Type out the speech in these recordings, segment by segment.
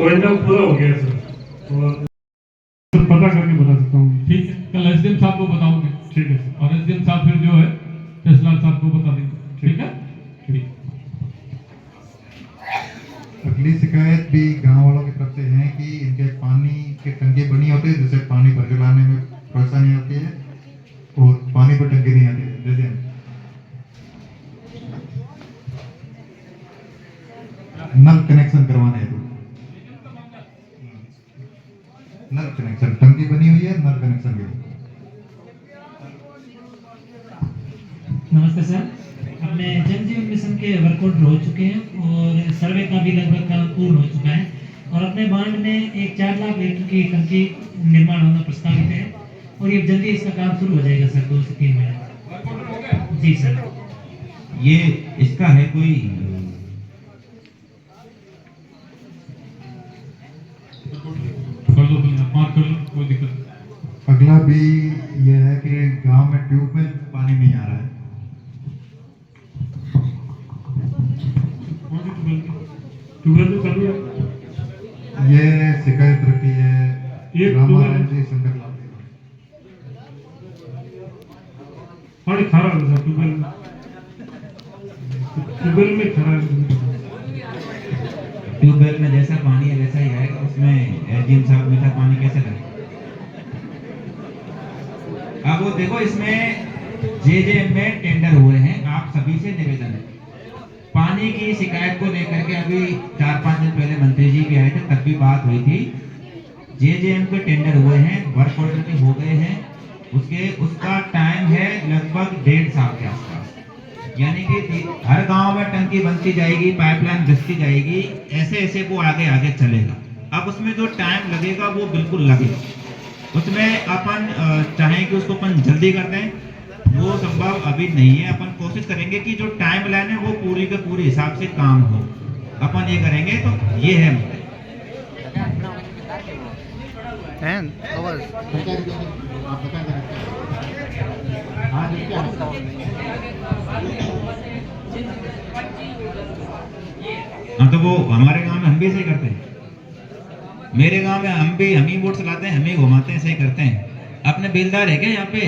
Wind up पूरा हो गया सर, और पता करके बता सकता हूँ। ठीक है, कल एसडीएम साहब को बताओगे। ठीक है सर। और एसडीएम साहब फिर जो है जसलाल साहब को बता देंगे। ठीक है, ठीक। अगली शिकायत भी गांव वालों की तरफ से है कि इनके पानी के टंकी बनी होती है, जिससे पानी भर के लाने में परेशानी होती है और पानी पर टंकी नहीं आती है। जैसे नल कनेक्शन करवाने हैं, नल कनेक्शन, टंकी बनी हुई है, नल कनेक्शन के लिए। नमस्ते सर, अपने जल जीवन मिशन के वर्कआउट हो चुके हैं और सर्वे का भी लगभग काम पूर्ण हो चुका है और अपने बांड में एक 4 लाख लीटर की टंकी निर्माण होना प्रस्तावित है और ये जल्दी इसका काम शुरू हो जाएगा सर, 2 से 3 महीने। जी सर। ये इसका है कोई कर दो, मार्क कर लो, कोई दिक्कत नहीं। अगला भी यह है कि गांव में ट्यूब में पानी नहीं आ रहा है। ट्यूबवेल तो चालू है। ये शिकायत रखी है ये रामारायण जी शंकर लाल जी। पानी खारा है सर, ट्यूबवेल में खारा है। ट्यूबवेल में जैसा पानी है वैसा ही आएगा, उसमें एसडीएम साहब मीठा पानी कैसे करें? अब वो देखो, इसमें जेजेएम में टेंडर हुए हैं, आप सभी से निवेदन है, पानी की शिकायत को लेकर के अभी 4-5 दिन पहले मंत्री जी भी आए थे, तब भी बात हुई थी। जेजेएम के टेंडर हुए हैं, वर्क ऑर्डर भी हो गए हैं, उसका टाइम है लगभग 1.5 साल के आसपास। यानी कि हर गांव में टंकी बनती जाएगी, पाइपलाइन घिसती जाएगी, ऐसे ऐसे वो आगे आगे चलेगा। अब उसमें जो टाइम लगेगा वो बिल्कुल लगेगा, उसमें अपन चाहें कि उसको अपन जल्दी कर दें, वो संभव अभी नहीं है। अपन कोशिश करेंगे कि जो टाइम लाइन है वो पूरी के पूरी हिसाब से काम हो, अपन ये करेंगे। तो ये है हाँ, तो वो हमारे गांव में हम भी ऐसे करते हैं। मेरे गांव में हम ही बोट चलाते हैं, हम ही घुमाते हैं, ऐसे ही करते हैं। अपने बेलदार है क्या यहाँ पे?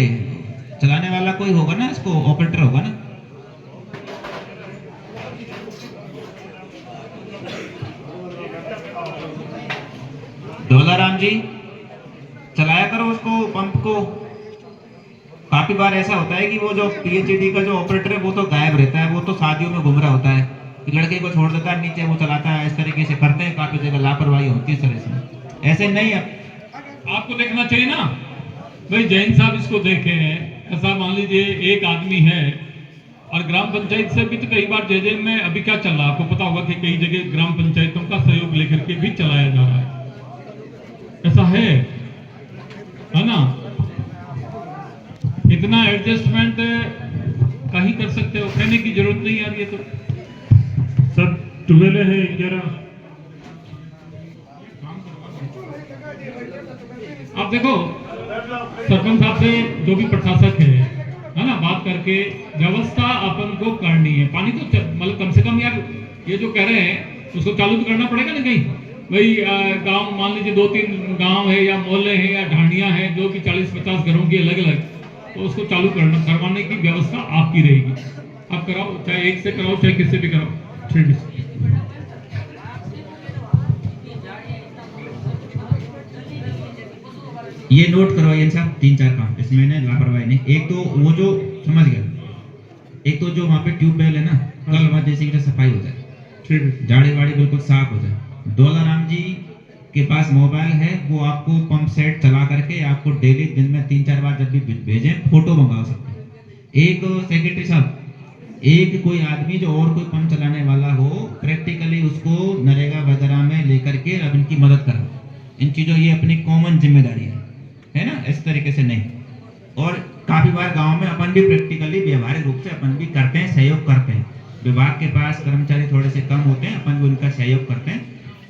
चलाने वाला कोई होगा ना, इसको ऑपरेटर होगा ना। डोलाराम जी, चलाया करो उसको, पंप को। काफी बार ऐसा होता है कि वो जो पीएचडी का जो ऑपरेटर है वो तो गायब रहता है, वो तो शादियों में घूम रहा होता है, लड़के को छोड़ देता है नीचे, वो चलाता है। इस तरीके से करते हैं, काफी जगह लापरवाही होती है सर इसमें। ऐसे नहीं, आपको देखना चाहिए ना भाई, जैन साहब इसको देखे हैं। ऐसा मान लीजिए एक आदमी है और ग्राम पंचायत से भी तो कई बार जेजेएम में अभी क्या चल रहा है आपको पता होगा कि कई जगह ग्राम पंचायतों का सहयोग लेकर के भी चलाया जा रहा है। ऐसा है ना? इतना एडजस्टमेंट कहीं कर सकते हो, कहने की जरूरत नहीं यार। ये तो सर ट्यूबवेल है 11। आप देखो सरपंच साहब से जो भी प्रशासक है ना, बात करके व्यवस्था अपन को करनी है। पानी तो मतलब कम से कम यार, ये जो कह रहे हैं उसको चालू तो करना पड़ेगा ना कहीं। भाई गांव मान लीजिए 2-3 गांव है या मोहल्ले हैं या ढांडियां हैं जो कि 40-50 घरों की अलग अलग, तो उसको चालू करवाने की व्यवस्था आपकी रहेगी। आप कराओ, चाहे एक से कराओ चाहे किससे भी कराओ। ठीक है। ये नोट करवाइए साहब, 3-4 काम इसमें ने लापरवाही नहीं। एक तो वो जो समझ गया, एक तो जो वहाँ पे ट्यूबवेल है ना, कल वहाँ जैसे कि सफाई हो जाए, ठीक है, झाड़ी वाड़ी बिल्कुल साफ हो जाए। डोलाराम जी के पास मोबाइल है, वो आपको पंप सेट चला करके आपको डेली दिन में 3-4 बार जब भी भेजें फोटो मंगा सकते हैं। एक सेक्रेटरी साहब, एक कोई आदमी जो और कोई पंप चलाने वाला हो, प्रैक्टिकली उसको नरेगा वगैरह में लेकर के अब इनकी मदद करो। इन चीज़ों, ये अपनी कॉमन जिम्मेदारी है ना, इस तरीके से नहीं। और काफ़ी बार गांव में अपन भी प्रैक्टिकली व्यवहारिक रूप से अपन भी करते हैं, सहयोग करते हैं। विभाग के पास कर्मचारी थोड़े से कम होते हैं, अपन भी उनका सहयोग करते हैं।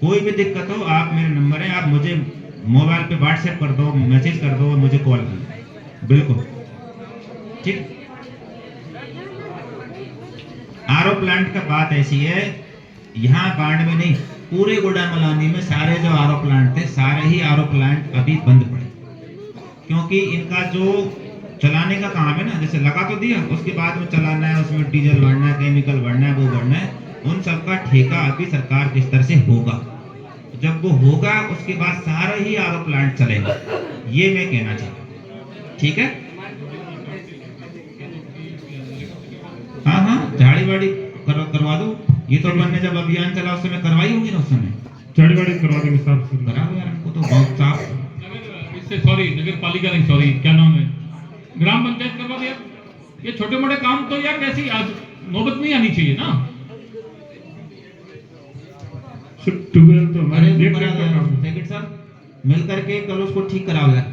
कोई भी दिक्कत हो, आप मेरे नंबर है, आप मुझे मोबाइल पे व्हाट्सएप कर दो, मैसेज कर दो, मुझे कॉल कर दो, बिल्कुल ठीक। आरओ प्लांट का बात ऐसी है, यहाँ बाढ़ में नहीं, पूरे गुडामलानी में सारे जो आरओ प्लांट थे, सारे ही आरओ प्लांट अभी बंद पड़े, क्योंकि इनका जो चलाने का काम है ना, जैसे लगा तो दिया, उसके बाद में चलाना है, उसमें डीजल भरना है, केमिकल भरना है, वो भरना है, उन सबका ठेका अभी सरकार के स्तर से होगा। जब वो होगा उसके बाद सारा ही आरओ प्लांट चलेगा, ये मैं कहना चाहता। ठीक है, हाँ, झाड़ी वाड़ी करवा दो। ये तो अपन ने जब अभियान चला उस समय करवाई होगी ना, उस समय झाड़ी वाड़ी करवा देंगे साहब से। करा दो यार, हमको तो बहुत साफ। इससे सॉरी, नगर पालिका नहीं, सॉरी, क्या नाम है, ग्राम पंचायत करवा दिया। ये छोटे मोटे काम तो यार वैसे ही आज नौबत नहीं आनी चाहिए ना। ट्यूबवेल तो हमारे अरे देख करा रेख दो का काम है। सेक्रेटरी साहब, मिल करके कल उसको ठीक कराओ यार।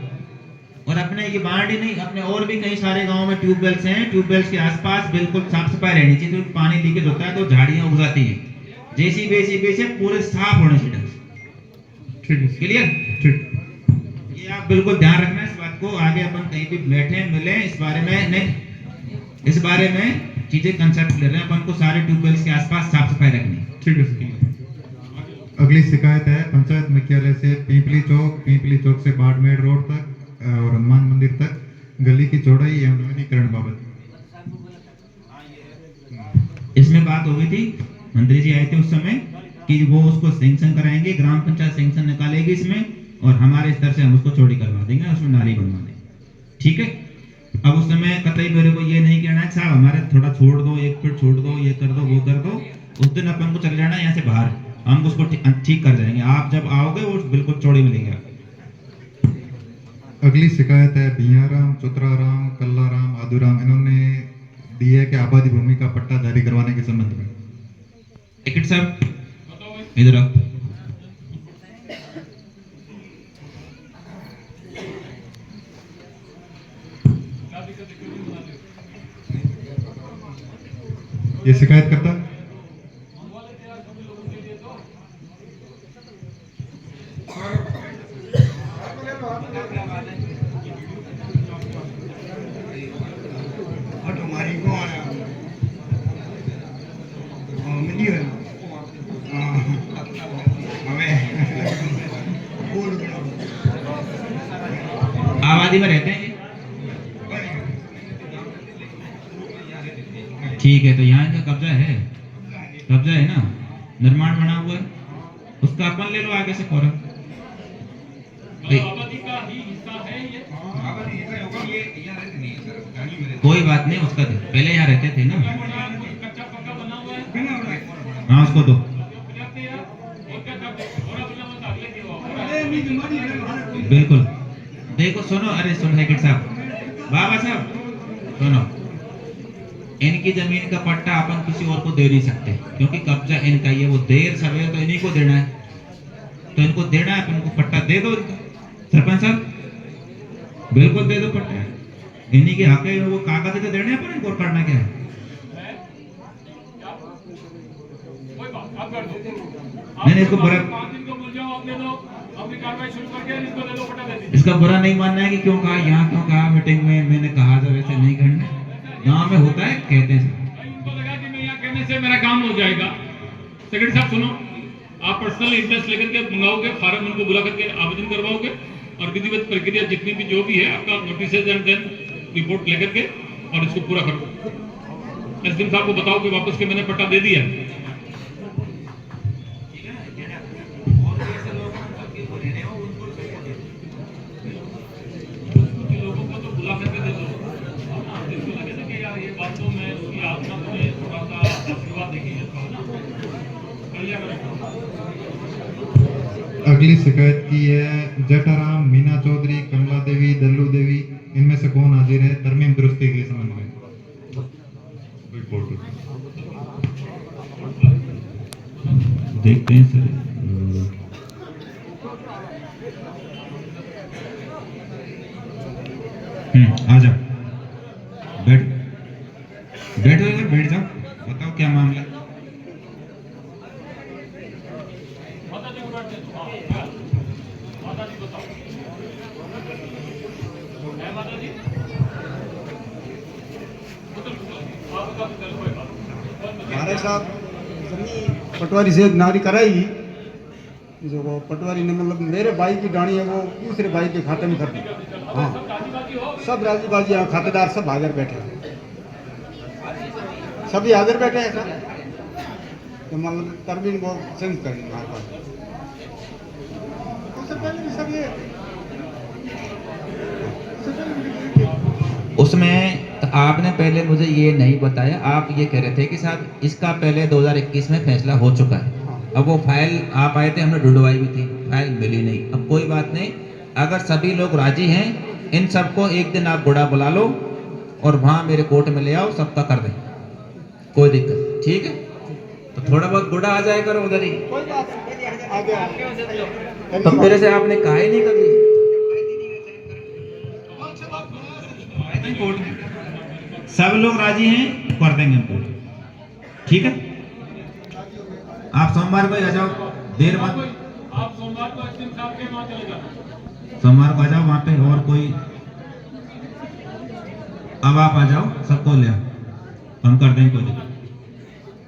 और अपने ये बाढ़ ही नहीं, अपने और भी कई सारे गांव में ट्यूबवेल्स हैं, ट्यूबवेल्स के आसपास बिल्कुल साफ सफाई रहनी चाहिए, क्योंकि पानी लीकेज होता है तो झाड़ियां उग जाती हैं। जेसीबी से पूरे साफ होने चाहिए। ठीक है, क्लियर? ठीक। ये आप बिल्कुल ध्यान रखना इस बात को। आगे अपन कहीं भी बैठे मिले इस बारे में नहीं, इस बारे में चीजें कंसेप्ट ले रहे हैं अपन को, सारे ट्यूबवेल्स के आसपास साफ सफाई रखनी। ठीक है सर। अगली शिकायत है पंचायत मुख्यालय से पीपली चौक से बाड़मेर रोड तक और हनुमान मंदिर तक गली की चौड़ाई एवं नवीनीकरण बाबत। इसमें बात हो गई थी, मंत्री जी आए थे उस समय कि वो उसको सैंक्शन कराएंगे, ग्राम पंचायत सैंक्शन निकालेगी इसमें, और हमारे स्तर से हम उसको चौड़ी करवा देंगे, उसमें नाली बनवा देंगे। ठीक है, अब उस समय कतई मेरे को ये नहीं कहना है साहब हमारे थोड़ा छोड़ दो, 1 फीट छोड़ दो, ये कर दो, वो कर दो। उस दिन अपन को चल जाना यहाँ से बाहर, हम उसको ठीक कर जाएंगे। आप जब आओगे वो बिल्कुल चौड़ी मिलेगी। अगली शिकायत है बियाराम, चौतराराम, कल्लाराम, आदुराम, इन्होंने दी है कि आबादी भूमि का पट्टा जारी करवाने के संबंध में। टिकट साहब इधर आओ। ये शिकायत करता आबादी में रहते हैं ये? ठीक है, तो यहाँ का कब्जा है ना, निर्माण बना हुआ है, उसका अपन ले लो आगे से फौरन। आबादी का ही हिस्सा है ये। कोई बात नहीं, उसका दे, पहले यहाँ रहते थे ना। कच्चा पक्का बना हुआ है, हाँ उसको दो। बिल्कुल, देखो सुनो, अरे सुन हेकेट साहब, बाबा साहब सुनो, इनकी जमीन का पट्टा अपन किसी और को दे नहीं सकते, क्योंकि कब्जा इनका ही है। वो देर सवेर तो इन्हीं को देना है, तो इनको देना है, अपन को पट्टा दे दो इनका। सरपंच साहब बिल्कुल दे दो पट्टा, इन्हीं के हक है, वो कागज तो देने अपन इनको, करना क्या है। नहीं, इसको बुरा, इसका बुरा नहीं मानना है कि क्यों कहा, यहाँ क्यों कहा मीटिंग में, मैंने कहा जब ऐसे नहीं करना, गांव में होता है, कहते हैं। इनको लगा कि मैं यहाँ कहने से मेरा काम हो जाएगा। सेक्रेटरी साहब सुनो, आप पर्सनल इंटरेस्ट लेकर के मंगाओगे, फार्म उनको बुला करके आवेदन करवाओगे, और विधिवत प्रक्रिया जितनी भी जो भी है आपका नोटिस एंड देन रिपोर्ट लेकर के और इसको पूरा करो। एसडीएम साहब को बताओ कि वापस के मैंने पट्टा दे दिया। लोगों को तो बुला करके दे दो, जिसको लगे ना कि यार ये बात तो मैं उसकी आत्मा में थोड़ा सा आशीर्वाद देखिए अगली शिकायत की है जटाराम, मीना चौधरी, कमला देवी, दल्लू देवी, इनमें से कौन हाजिर है तरमीम दुरुस्ती के संबंध में? देखते हैं सर। आ जाओ, बैठो इधर, बैठ जाओ, बताओ क्या मामला। महाराज साहब, पटवारी से नारी कराई जो वो पटवारी ने मतलब मेरे भाई की डाणी है वो दूसरे भाई के खाते में कर दी। हाँ सब राजीबाजी यहाँ खातेदार सब हाजिर बैठे हैं, सभी हाजिर बैठे हैं सर। तो मतलब तरमीन वो चेंज कर दी हमारे पास। उससे पहले भी सब ये उसमें आपने पहले मुझे ये नहीं बताया, आप ये कह रहे थे कि साहब इसका पहले 2021 में फैसला हो चुका है। अब वो फाइल आप आए थे, हमने ढूंढवाई भी थी, फाइल मिली नहीं। अब कोई बात नहीं, अगर सभी लोग राजी हैं, इन सबको एक दिन आप गुड़ा बुला लो और वहाँ मेरे कोर्ट में ले आओ, सबका कर दें, कोई दिक्कत, ठीक है। तो थोड़ा बहुत गुड़ा आ जाए करो उधर ही। कोई बात नहीं, आगे तो मेरे से आपने कहा ही नहीं कभी कोर्ट में। सब लोग राजी हैं, कर देंगे हम कोर्ट, ठीक है। आप सोमवार को ही आ जाओ, देर मत। आप सोमवार को एसडीएम साहब के वहाँ चले जाओ, सोमवार को आ जाओ, वहाँ पे और कोई, अब आप आ जाओ, सबको ले आओ, हम कर देंगे, कोई दिक्कत।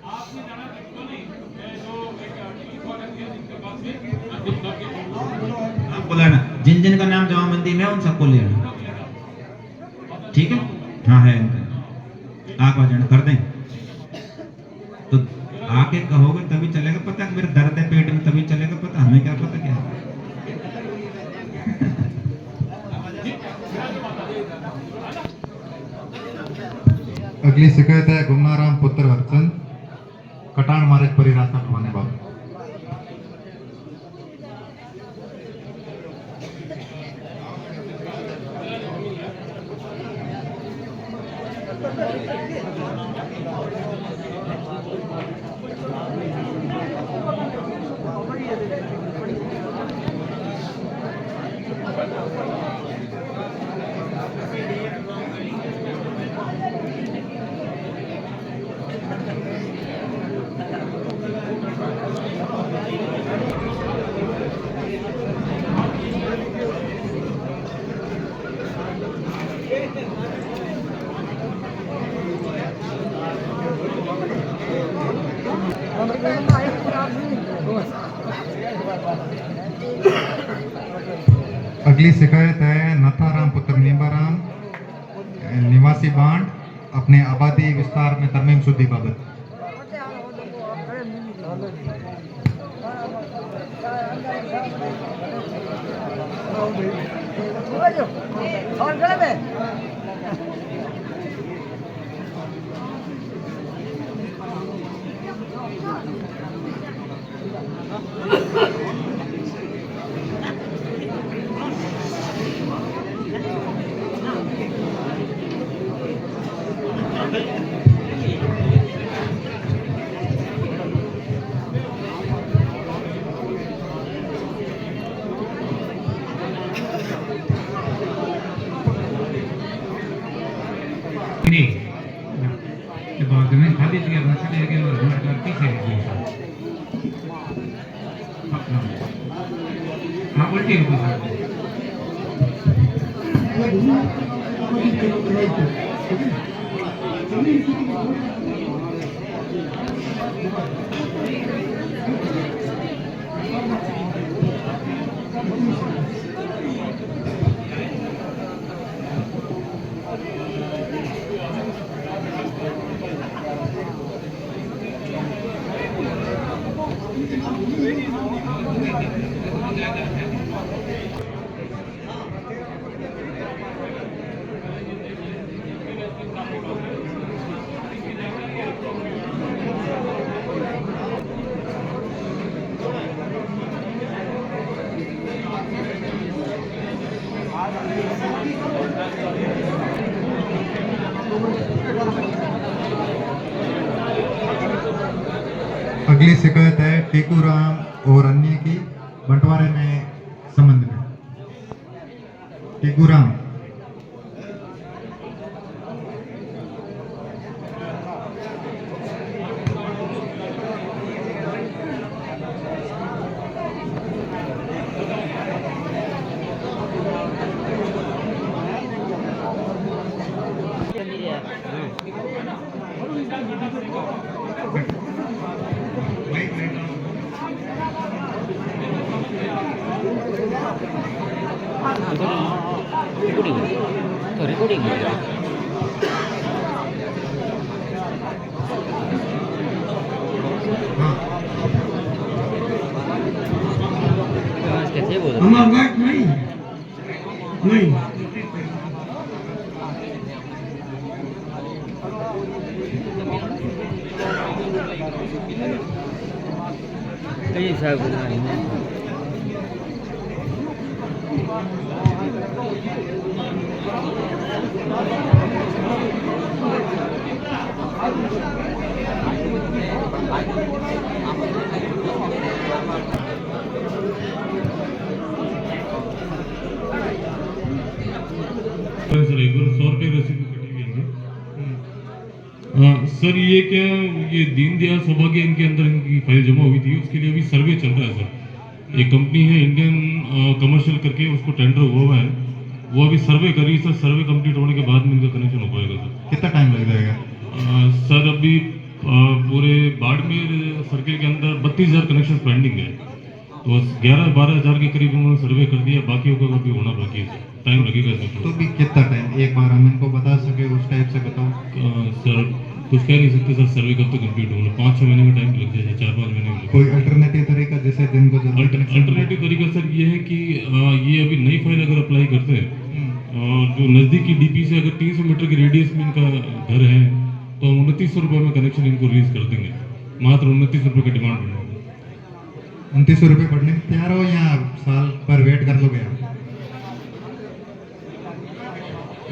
आपने जाना किसको नहीं, मैं जो एक आर्टिकल फॉर है जिनके पास से एसडीएम साहब के आप बुलाना, जिन जिन का नाम जमाबंदी में है उन सबको ले आना, ठीक है। हाँ है, आप आ जाना, कर देंगे। तो आके कहोगे तभी चलेगा पता, मेरे दर्द है पेट में तभी चलेगा पता, हमें क्या पता क्या है। अगली शिकायत है गुमनाराम पुत्र अर्चन, कटान मार्ग पर रास्ता बनवाने बाबत। अगली शिकायत है नथाराम पुत्र नींबाराम, निवासी बांड, अपने आबादी विस्तार में तरमीम शुद्धि बाबत। के बाद में खाली दिया भाषा ले गया और हमारे पीछे हाँ उल्टी होगी अगली शिकायत है टेकूराम और अन्य की बंटवारे में संबंध में। टेकूराम हमारा बात नहीं नहीं सर एक बार 100 रुपए रसीद कटी हुई है सर। ये क्या, ये दीनदयाल सौभाग्य इनके अंदर इनकी फाइल जमा हुई थी, उसके लिए अभी सर्वे चल रहा है सर। एक कंपनी है इंडियन कमर्शियल करके, उसको टेंडर हुआ है, वो अभी सर्वे करी सर। सर्वे कंप्लीट होने के बाद में इनका कनेक्शन हो पाएगा सर। कितना टाइम लग जाएगा? सर अभी पूरे बाड़मेर सर्किल के अंदर 32,000 कनेक्शन पेंडिंग है, तो 11-12 हज़ार के करीब उन्होंने सर्वे कर दिया, बाकियों का अभी होना बाकी है सर। टाइम लगेगा सर। तो भी कितना टाइम, एक बार हम इनको बता सके उस टाइप से बताओ। सर कुछ कह नहीं सकते सर, सर्वे कब तक कंप्लीट होगा? 5-6 महीने का टाइम लग जाएगा, 4-5 महीने में। कोई अल्टरनेटिव तरीका जैसे जिनको अल्टरनेटिव तरीका सर ये है कि ये अभी नई फाइल अगर अप्लाई करते हैं और जो नज़दीकी डीपी से अगर 300 मीटर के रेडियस में इनका घर है, तो हम 2900 रुपये में कनेक्शन इनको रिलीज कर देंगे। मात्र 29 रुपये का डिमांड बढ़ेगा। 2900 रुपये पढ़ने में तैयार हो या साल पर वेट कर लोगे आप?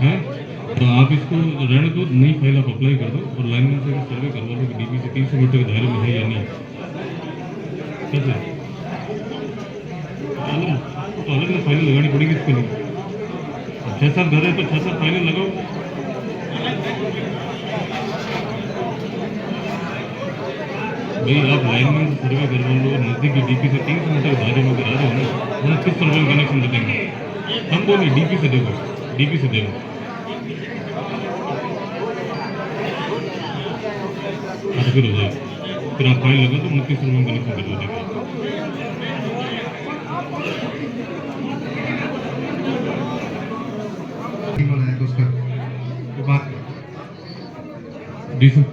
हैं? तो आप इसको रहने दो, नई फाइल आप अप्लाई कर दो और लाइनमैन से सर्वे करवा दो कि डीपी से 300 मीटर के दायरे में है या नहीं। कैसे तो अलग अलग फाइलें लगानी पड़ेगी इसके लिए। 6-7 घर है तो 6-7 फाइलें लगाओ। भाई आप लाइनमैन से सर्वे करवा लो, नज़दीकी डीपी से 300 मीटर के दायरे में अगर आ रहे हो ना, 2900 रुपये में कनेक्शन दे देंगे। हम बोलिए डीपी से देखो, डीपी से देखो। फिर हो जाएगा, फिर आप फाइल लगा तो 2900 रुपये में कनेक्शन करवा देंगे। तो उसका तो बात जी सर।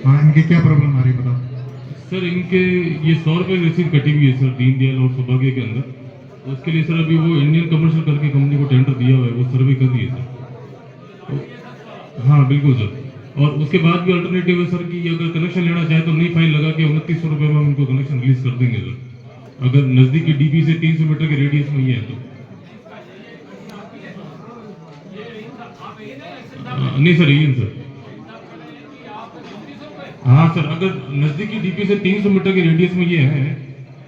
हाँ, इनकी क्या प्रॉब्लम आ रही है बताओ। सर इनके ये 100 रुपये रसीद कटी हुई है सर, दीनदयाल और सौभाग्य के अंदर। उसके लिए सर अभी वो इंडियन कमर्शियल करके कंपनी को टेंडर दिया हुआ है, वो सर्वे कर दिए सर। तो हाँ बिल्कुल सर। और उसके बाद भी अल्टरनेटिव है सर कि अगर कनेक्शन लेना चाहे तो नई फाइल लगा के 2900 रुपये में हम इनको कनेक्शन रिलीज कर देंगे सर, अगर नज़दीकी डीपी से 300 मीटर के रेडियस में ही है तो। नहीं सर, यही सर। हाँ सर, अगर नज़दीकी डीपी से 300 मीटर के रेडियस में ये है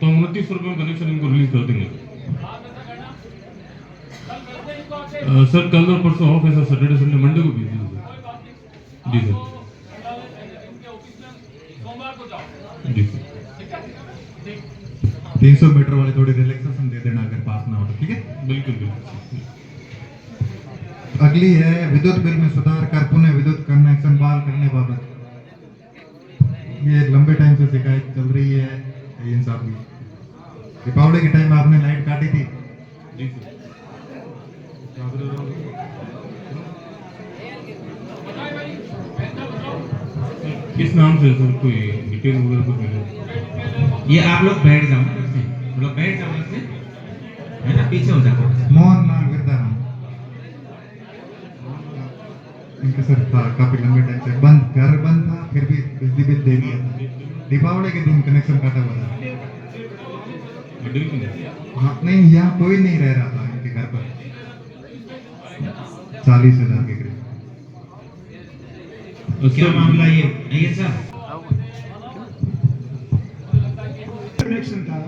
तो हम 2900 रुपये में कनेक्शन इनको रिलीज कर देंगे सर। कल और परसों ऑफ है सर, सैटरडे संडे, मंडे को भी है सर। जी सर, जी सर। 300 मीटर वाले थोड़ी रिलैक्सेशन दे देना अगर पास ना हो तो, ठीक है? बिल्कुल बिल्कुल। अगली है विद्युत बिल में सुधार कर पुनः विद्युत कनेक्शन बहाल करने बाबत। ये लंबे टाइम से शिकायत चल रही है इन साहब की। दीपावली के टाइम आपने लाइट काटी थी। जी सर। किस नाम से सर, कोई डिटेल वगैरह कुछ मिले? ये आप लोग बैठ जाओ ना, इससे थोड़ा बैठ जाओ, इससे है ना, पीछे हो जाओ। मोहन लाल विरदाराम, इनके सर था काफी लंबे टाइम से बंद, घर बंद था, फिर भी बिजली बिल दे दिया था। दीपावली के दिन कनेक्शन काटा हुआ था। हाँ, नहीं यहाँ कोई नहीं रह रहा था इनके घर पर। 40,000 के करीब। क्या मामला ये सर? कनेक्शन था,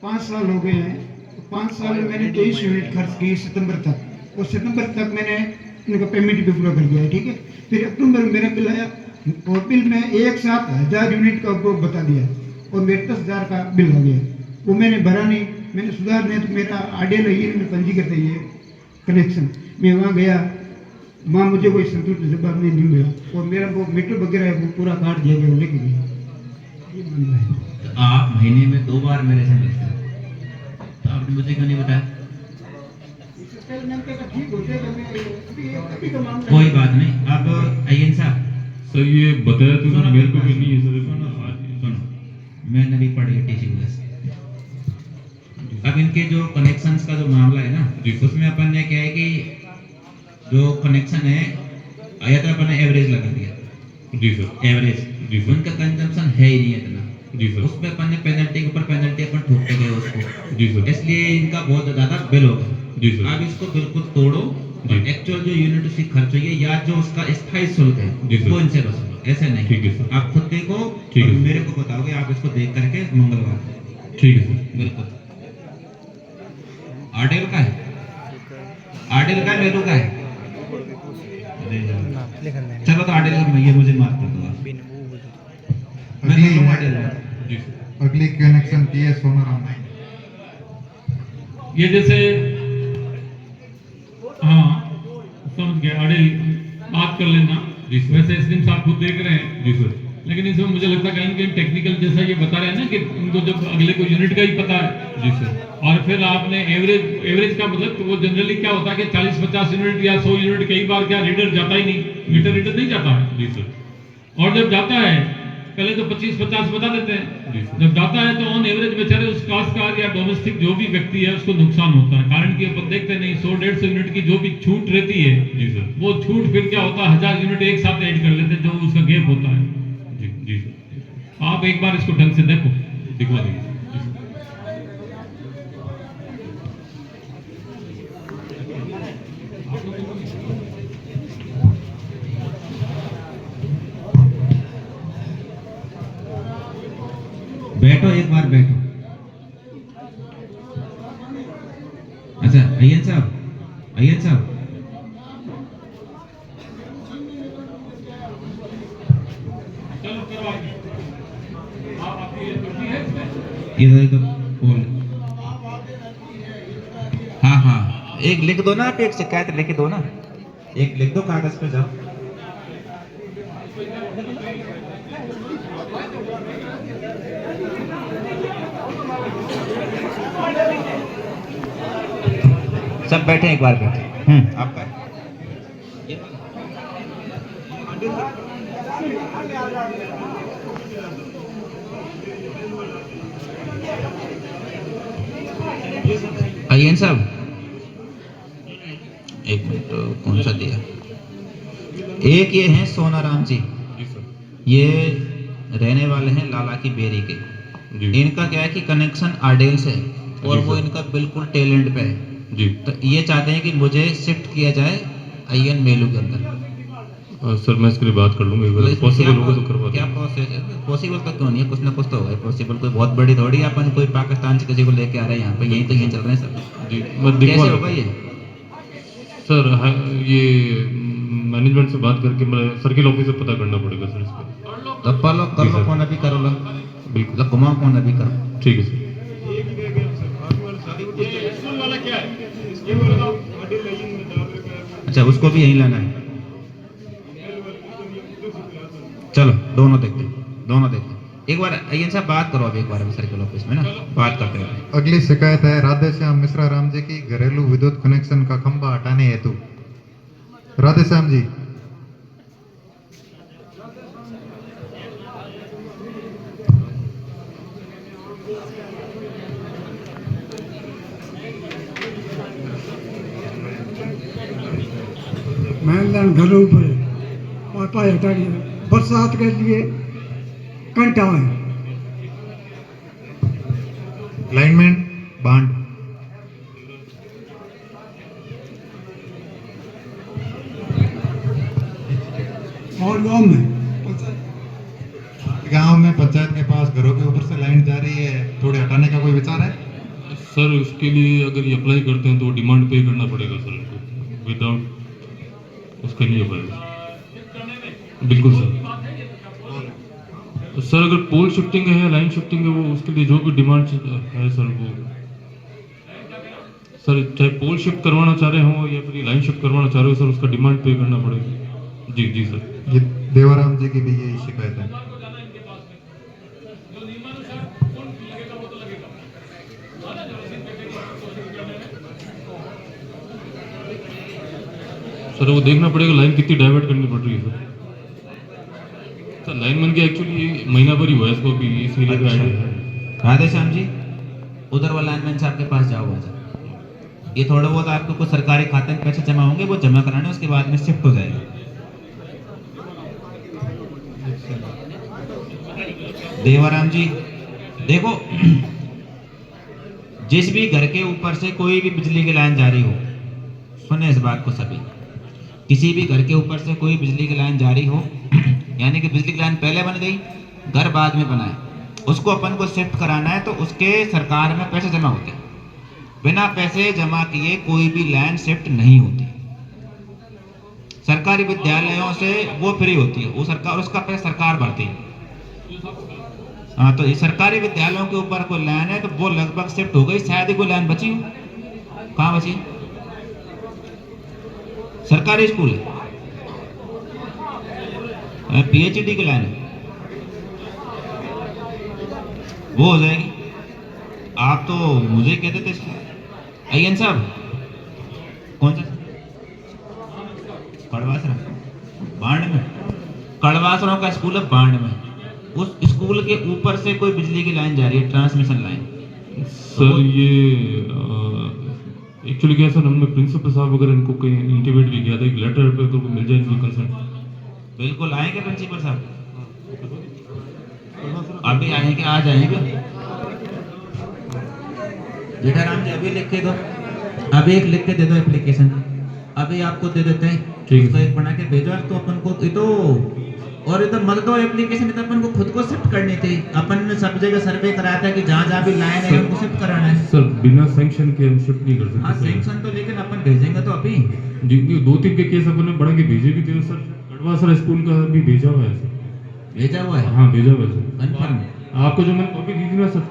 5 साल हो गए हैं। 5 साल में मैंने 23 यूनिट खर्च की सितंबर तक, और सितंबर तक मैंने इनका पेमेंट भी पूरा कर दिया है, ठीक है। फिर अक्टूबर में मेरा बिल आया और बिल में एक साथ 1000 यूनिट का उपभोग बता दिया और मेरे 10,000 का बिल आ गया। वो मैंने भरा नहीं, मैंने सुधार नहीं, तो मेरा आरडीएल में पंजीकृत है ये कनेक्शन। मैं वहाँ गया, वहाँ मुझे कोई संतुष्ट जवाब नहीं मिला और मेरा वो मीटर वगैरह है वो पूरा काट दिया गया, लेके गया। ये मामला है। तो आप महीने में 2 बार मेरे से मिलते हैं, तो आपने मुझे क्यों नहीं बताया? कल मैंने कहा ठीक हो जाएगा, मैं अभी का मामला कोई बात नहीं। अब अय्यन साहब सर ये बताया तो सर मेरे को भी नहीं है सर। सुनो, मैंने भी पढ़ी है TCS। अब इनके जो कनेक्शंस का जो मामला है ना, जी। उसमें अपन ने क्या है कि जो कनेक्शन है आया तो अपन ने एवरेज लगा दिया, जी सर। एवरेज। जी सर। उनका कंजम्पशन है ही नहीं इतना, जी सर। उसमें अपन ने पेनल्टी के ऊपर पेनल्टी अपन ठोकते गए उसको, जी सर। इसलिए इनका बहुत ज्यादा बिल होगा। जी सर। आप इसको बिल्कुल तोड़ो, जी। एक्चुअल जो यूनिट उसकी खर्च हुई है या जो उसका स्थायी शुल्क जी है सर। वो इनसे वसूलो, ऐसे नहीं। ठीक है सर। आप खुद देखो, ठीक और है। मेरे को बताओगे, आप इसको देख करके मंगलवार। ठीक है सर। बिल्कुल। आरटीएल का है, आरटीएल का है, मेरू का है। चलो तो आरटीएल ये मुझे माफ कर दो आप। मैं अगली लूंगा है, आरटीएल का। जी सर। अगली कनेक्शन की है सोनाराम। ये जैसे हाँ समझ गए, अड़े बात कर लेना। जी सर। वैसे एसडीएम साहब खुद देख रहे हैं, जी सर। लेकिन इसमें मुझे लगता है कहीं न कहीं टेक्निकल जैसा ये बता रहे हैं ना कि इनको जब अगले को यूनिट का ही पता है। जी सर। और फिर आपने एवरेज का मतलब वो जनरली क्या होता है कि 40-50 यूनिट या 100 यूनिट कई बार क्या रीडर जाता ही नहीं, मीटर रीडर नहीं जाता है। जी सर। और जब जाता है पहले तो 25-50 बता देते हैं, जी सर। जब जाता है तो ऑन एवरेज बेचारे उस काश्तकार या डोमेस्टिक जो भी व्यक्ति है उसको नुकसान होता है, कारण कि अपन देखते नहीं 100-150 यूनिट की जो भी छूट रहती है, जी सर। वो छूट फिर क्या होता है 1000 यूनिट एक साथ ऐड कर लेते हैं, जो उसका गैप होता है। जी जी सर। आप एक बार इसको ढंग से देखो। दिखवा देंगे जी सर। बैठो, एक बार बैठो। अच्छा अय्यन साहब, अय्यन साहब, चलो करवाइए। आपकी ये त्रुटि है इसमें? इधर इधर बोल। हाँ हाँ, एक लिख दो ना, आप एक शिकायत लिख दो ना, एक लिख दो कागज पे, जाओ। सब बैठे, एक बार बैठे। आपका अय्यन साहब, एक मिनट, कौन सा दिया? एक ये हैं सोनाराम जी, जी सर। ये रहने वाले हैं लाला की बेरी के। जी। इनका क्या है कि कनेक्शन आरडेल से है और जी वो सर। इनका बिल्कुल टेलेंट पे है, जी। तो ये चाहते हैं कि मुझे शिफ्ट किया जाए अय्यन मेलू के अंदर। सर मैं इसके लिए बात कर लूंगा, अगर पॉसिबल होगा तो करवा क्या देंगे। प्रोसेस है? पॉसिबल तो क्यों नहीं है, कुछ ना कुछ तो होगा पॉसिबल। कोई बहुत बड़ी थोड़ी अपन कोई पाकिस्तान से किसी को लेके आ रहे हैं यहाँ पे, यही तो यही चल रहे हैं सब। जी मैं दिखवा कैसे होगा देता ये? हूँ। सर हाँ, ये मैनेजमेंट से बात करके मैं सर्किल ऑफिस से पता करना पड़ेगा सर इसका। तो पलो कर जी लो, सर। कौन अभी करो लो, बिल्कुल। लो घुमाओ, कौन अभी करो। ठीक है सर। अच्छा, उसको भी यहीं लाना है। चलो दोनों देखते हैं, दोनों देखते हैं। एक बार अय्यन साहब बात करो अब, एक बार अभी सर्किल ऑफिस में ना बात करते हैं। अगली शिकायत है राधे श्याम मिश्रा राम जी की, घरेलू विद्युत कनेक्शन का खंभा हटाने हेतु। राधे श्याम जी। मैदान घरों पर पापा हटा दिया, बरसात के लिए कंटा है। Lineman bond. और गाँव में गांव में पंचायत के पास घरों के ऊपर से लाइन जा रही है, थोड़े हटाने का कोई विचार है? सर उसके लिए अगर ये अप्लाई करते हैं तो डिमांड पे करना पड़ेगा सर इनको, विदाउट उसका नहीं हो पाएगा। बिल्कुल सर। तो सर अगर पोल शिफ्टिंग है या लाइन शिफ्टिंग है, वो उसके लिए जो भी डिमांड है सर, वो सर चाहे पोल शिफ्ट करवाना चाह रहे हो या फिर लाइन शिफ्ट करवाना चाह रहे हो सर, उसका डिमांड पे करना पड़ेगा। जी जी सर। ये देवाराम जी की भी यही शिकायत है। सर वो देखना पड़ेगा लाइन कितनी डाइवर्ट करनी पड़ रही है सर लाइन बन के एक्चुअली महीना भर ही हुआ है इसको अभी इस एरिया पे आइडिया है। राधे श्याम जी, उधर वाला लाइनमैन साहब के पास जाओ आजा। ये थोड़ा बहुत आपको कुछ सरकारी खाते में पैसे जमा होंगे, वो जमा कराने, उसके बाद में शिफ्ट हो जाएगा। देवाराम जी देखो, जिस भी घर के ऊपर से कोई भी बिजली की लाइन जारी हो, सुने इस बात को सभी, किसी भी घर के ऊपर से कोई बिजली की लाइन जारी हो, यानी कि बिजली की लाइन पहले बन गई, घर बाद में बना है, उसको अपन को शिफ्ट कराना है, तो उसके सरकार में पैसे जमा होते हैं। बिना पैसे जमा किए कोई भी लाइन शिफ्ट नहीं होती। सरकारी विद्यालयों से वो फ्री होती है, वो सरकार, उसका पैसा सरकार भरती है। हाँ, तो ये सरकारी विद्यालयों के ऊपर कोई लाइन है तो वो लगभग शिफ्ट हो गई, शायद ही कोई लाइन बची हो। कहाँ बची? सरकारी स्कूल है, PhD की लाइन है, वो हो जाएगी। आप तो मुझे कहते थे अय्यन साहब, कौन सा कड़वासरा, बांड में, कड़वासरों का स्कूल है बांड में, उस स्कूल के ऊपर से कोई बिजली की लाइन जा रही है, ट्रांसमिशन लाइन। सर ये एक्चुअली क्या सर, हमने प्रिंसिपल साहब वगैरह इनको कहीं इंटीमेट भी किया था, एक लेटर पे तो मिल जाए इनकी कंसर्न। बिल्कुल आएंगे प्रिंसिपल साहब, अभी आएंगे, आज आएंगे। जेठाराम जी अभी लिख के दो, अभी एक लिख के दे दो एप्लीकेशन, अभी आपको दे देते हैं, उसको एक बना के भेजो। तो अपन को ये तो, और इधर मत दो एप्लीकेशन, इधर अपन को खुद को शिफ्ट करनी थी। अपन ने सब जगह सर्वे कराया था कि जहाँ जहाँ भी लाइन है उनको शिफ्ट कराना है। सर बिना सैंक्शन के हम शिफ्ट नहीं कर सकते। हाँ सैंक्शन तो, लेकिन अपन भेजेंगे तो अभी। जी, 2-3 के केस अपन ने बढ़ा के भेजे भी थे सर, कड़वासरा स्कूल का भी भेजा हुआ है सर। भेजा हुआ है? हाँ भेजा हुआ है सर, कन्फर्म? आपको जो मैंने कॉपी दी थी ना सर,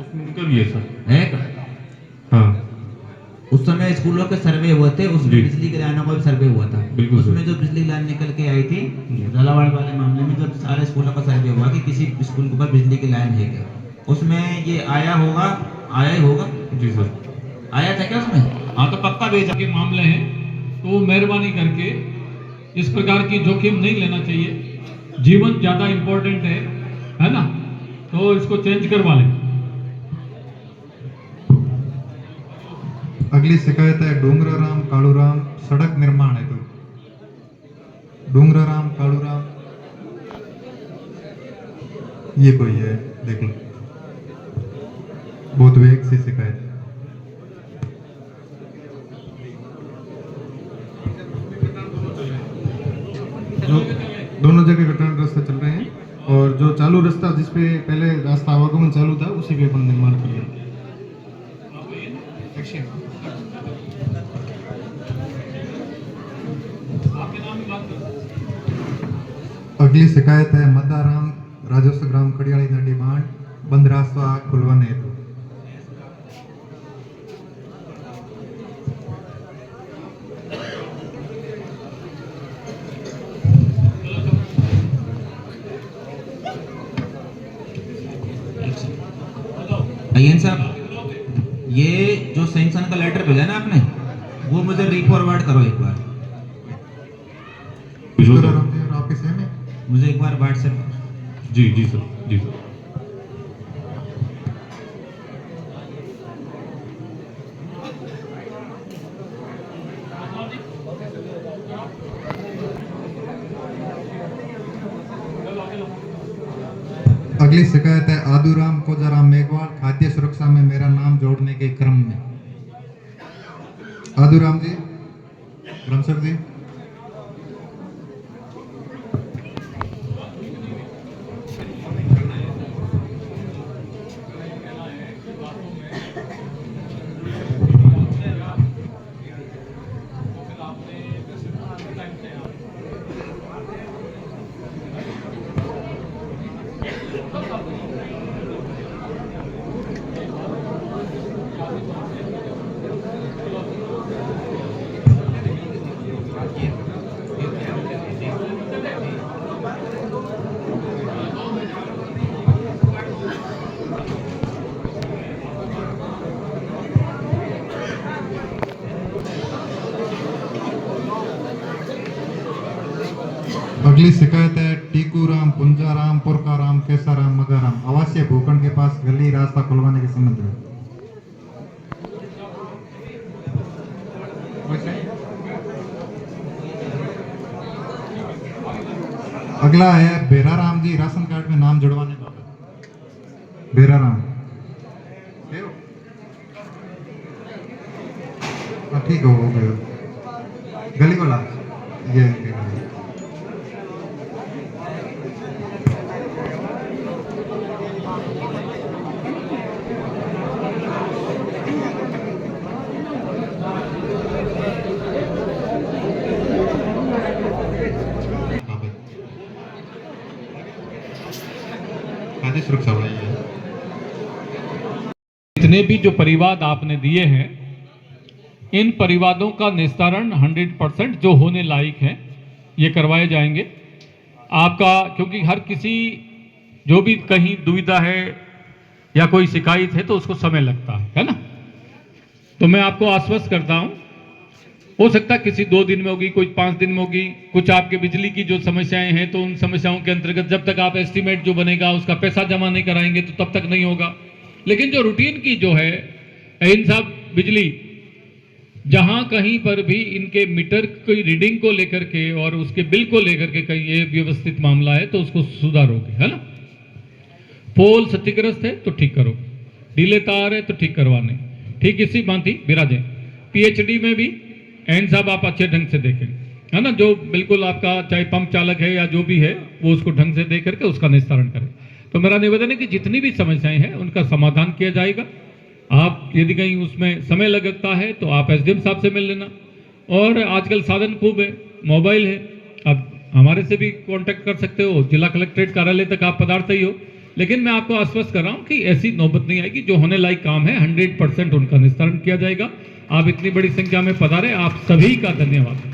उसमें उनका भी है सर। है का? हाँ उस समय स्कूलों के सर्वे हुए थे, उसमें जी। बिजली की लाइनों का भी सर्वे हुआ था। बिल्कुल सर। उसमें जो बिजली लाइन निकल के आई थी झालावाड़ वाले मामले में, जो सारे स्कूलों का सर्वे हुआ कि किसी स्कूल के ऊपर बिजली की लाइन है क्या, उसमें ये आया होगा, आया ही होगा। जी सर। आया था क्या उसमें? हाँ तो पक्का भेजा। के मामले हैं तो वो मेहरबानी करके इस प्रकार की जोखिम नहीं लेना चाहिए। जीवन ज्यादा इंपॉर्टेंट है ना, तो इसको चेंज करवा लें। अगली शिकायत है डोंगराराम कालूराम, सड़क निर्माण है तो डोंगराराम कालूराम, ये कोई है, देख लो, बहुत वेग से शिकायत है। जो दोनों जगह कटन रास्ता चल रहे हैं, और जो चालू रास्ता जिसपे पहले रास्ता आवागमन चालू था उसी पे अपन निर्माण कर रहे हैं। अगली शिकायत है मदाराम राजस्व ग्राम खड़ियाली ना डिमांड, बंद रास्ता खुलवाने हेतु। अय्यन साहब, ये जो सैंक्शन का लेटर भेजा ना आपने, वो मुझे रीफॉरवर्ड करो एक बार, डोंगराराम जी, और आपके सेम है? मुझे एक बार व्हाट्सएप। जी जी सर, जी सर। अगली शिकायत है आदूराम कोजाराम मेघवाल, खाद्य सुरक्षा में मेरा नाम जोड़ने के क्रम में। आदूराम जी, रामसर जी। अगली शिकायत है टीकूराम, पुंजाराम, पुरकाराम, केसाराम, मगाराम आवासीय भूखंड के पास गली रास्ता खुलवाने के संबंध में। अगला है बेराराम जी, राशन कार्ड में नाम जुड़वाने बाबत। बेराराम ठीक हो गया। गली वाला ये सुरक्षा बढ़ाई है। इतने भी जो परिवाद आपने दिए हैं, इन परिवादों का निस्तारण 100% जो होने लायक है ये करवाए जाएंगे आपका, क्योंकि हर किसी जो भी कहीं दुविधा है या कोई शिकायत है तो उसको समय लगता है ना। तो मैं आपको आश्वस्त करता हूं, हो सकता है किसी 2 दिन में होगी, कोई 5 दिन में होगी। कुछ आपके बिजली की जो समस्याएं हैं तो उन समस्याओं के अंतर्गत जब तक आप एस्टीमेट जो बनेगा उसका पैसा जमा नहीं कराएंगे तो तब तक नहीं होगा। लेकिन जो रूटीन की जो है इन सब बिजली, जहां कहीं पर भी इनके मीटर की रीडिंग को लेकर के और उसके बिल को लेकर के कहीं ये व्यवस्थित मामला है तो उसको सुधारोगे, है ना। पोल क्षतिग्रस्त है तो ठीक करो, ढीले तार है तो ठीक करवाने, ठीक इसी भांति विराजे। पीएचडी में भी एंड साहब आप अच्छे ढंग से देखें, है ना, जो बिल्कुल आपका चाहे पंप चालक है या जो भी है वो उसको ढंग से देख करके उसका निस्तारण करें। तो मेरा निवेदन है कि जितनी भी समस्याएं हैं उनका समाधान किया जाएगा। आप यदि कहीं उसमें समय लगता है तो आप एसडीएम साहब से मिल लेना, और आजकल साधन खूब है, मोबाइल है, अब हमारे से भी कांटेक्ट कर सकते हो, जिला कलेक्ट्रेट कार्यालय तक आप पधारते ही हो। लेकिन मैं आपको आश्वस्त कर रहा हूं कि ऐसी नौबत नहीं आएगी, जो होने लायक काम है 100% उनका निस्तारण किया जाएगा। आप इतनी बड़ी संख्या में पधारे, आप सभी का धन्यवाद।